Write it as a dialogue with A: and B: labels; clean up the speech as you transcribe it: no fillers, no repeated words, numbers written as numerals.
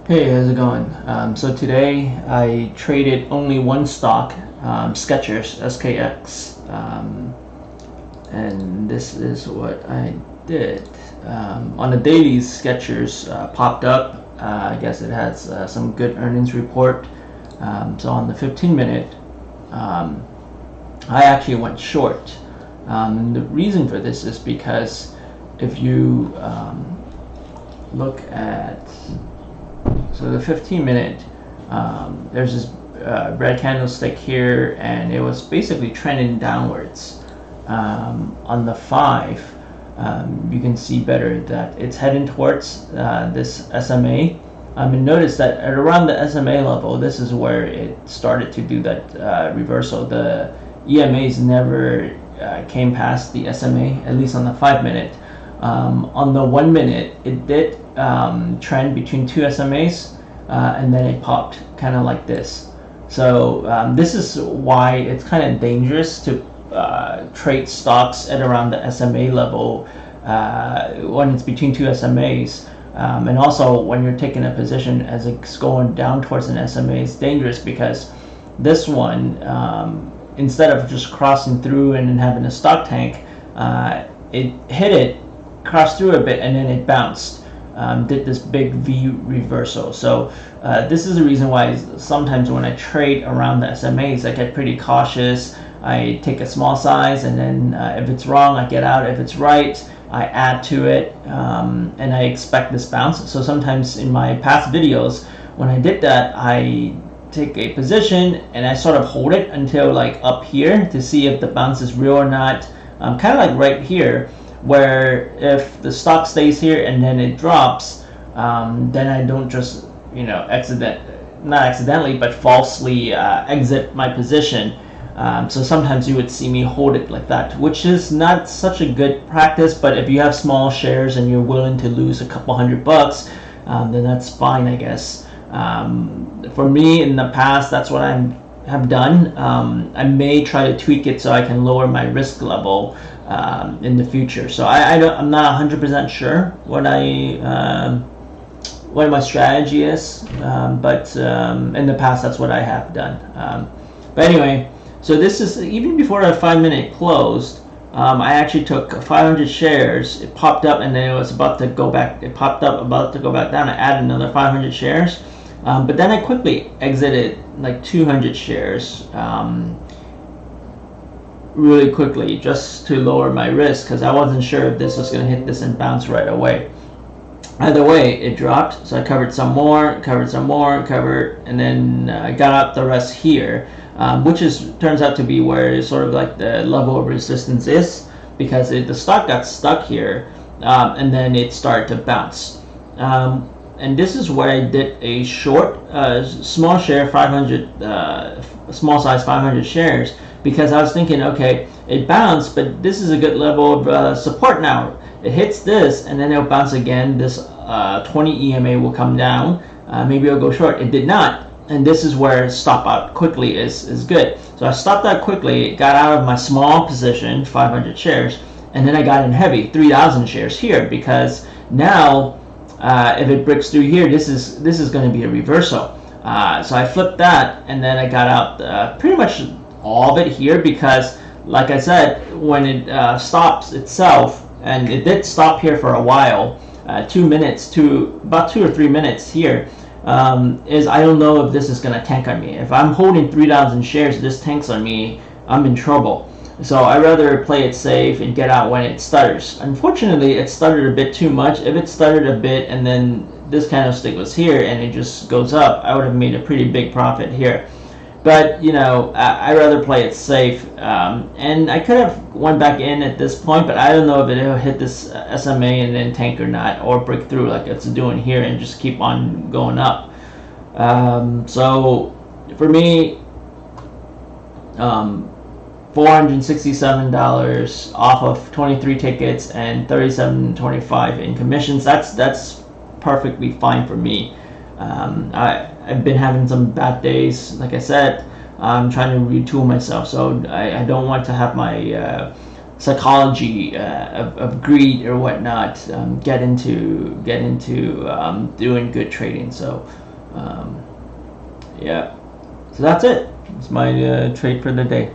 A: Hey, how's it going? So today I traded only one stock, Skechers, SKX, and this is what I did. On the daily, Skechers popped up. I guess it has some good earnings report. So on the 15-minute, I actually went short. And the reason for this is because if you look at the 15-minute, there's this red candlestick here, and it was basically trending downwards. On the 5, you can see better that it's heading towards this SMA. And notice that at around the SMA level, this is where it started to do that reversal. The EMAs never came past the SMA, at least on the 5-minute. On the 1-minute, it did trend between two SMAs, and then it popped kind of like this. So this is why it's kind of dangerous to trade stocks at around the SMA level when it's between two SMAs. And also when you're taking a position as it's going down towards an SMA, it's dangerous because this one, instead of just crossing through and then having a stock tank, it hit it, crossed through a bit, and then it bounced. Did this big V reversal. So this is the reason why sometimes when I trade around the SMAs, I get pretty cautious. I take a small size, and then if it's wrong, I get out. If it's right, I add to it, and I expect this bounce. So sometimes in my past videos, when I did that, I take a position and I sort of hold it until like up here to see if the bounce is real or not. Kind of like right here, where if the stock stays here and then it drops, then I don't just not accidentally but falsely exit my position. So sometimes you would see me hold it like that, which is not such a good practice, but if you have small shares and you're willing to lose a couple $100, then that's fine, I guess. For me in the past, that's what I have done. I may try to tweak it so I can lower my risk level in the future. So I'm not 100% sure what my strategy is, but in the past that's what I have done. But anyway, so this is even before the 5-minute closed. I actually took 500 shares. It popped up and then it was about to go back. It popped up about to go back down. I added another 500 shares, but then I quickly exited like 200 shares. Really quickly, just to lower my risk, because I wasn't sure if this was going to hit this and bounce right away. Either way, it dropped, so I covered some more, and then I got out the rest here, which turns out to be where sort of like the level of resistance is, because the stock got stuck here, and then it started to bounce. And this is where I did a short, small share, 500, small size 500 shares, because I was thinking, okay, it bounced, but this is a good level of support now. It hits this, and then it'll bounce again. This 20 EMA will come down. Maybe it'll go short. It did not, and this is where stop out quickly is good. So I stopped out quickly, got out of my small position, 500 shares, and then I got in heavy, 3,000 shares here, because now if it breaks through here, this is going to be a reversal. So I flipped that, and then I got out pretty much all of it here, because like I said, when it stops itself, and it did stop here for a while, 2 minutes to about 2 or 3 minutes here, is I don't know if this is going to tank on me. If I'm holding 3,000 shares, this tanks on me, I'm in trouble. So I rather play it safe and get out when it stutters. Unfortunately, it stuttered a bit too much. If it stuttered a bit and then this candlestick was here and it just goes up, I would have made a pretty big profit here. But I rather play it safe, and I could have went back in at this point, but I don't know if it'll hit this SMA and then tank or not, or break through like it's doing here and just keep on going up. So for me, $467 off of 23 tickets and $37.25 in commissions. That's perfectly fine for me. I've been having some bad days. Like I said, I'm trying to retool myself, so I don't want to have my psychology of greed or whatnot, get into doing good trading. So yeah, so that's it. It's my trade for the day.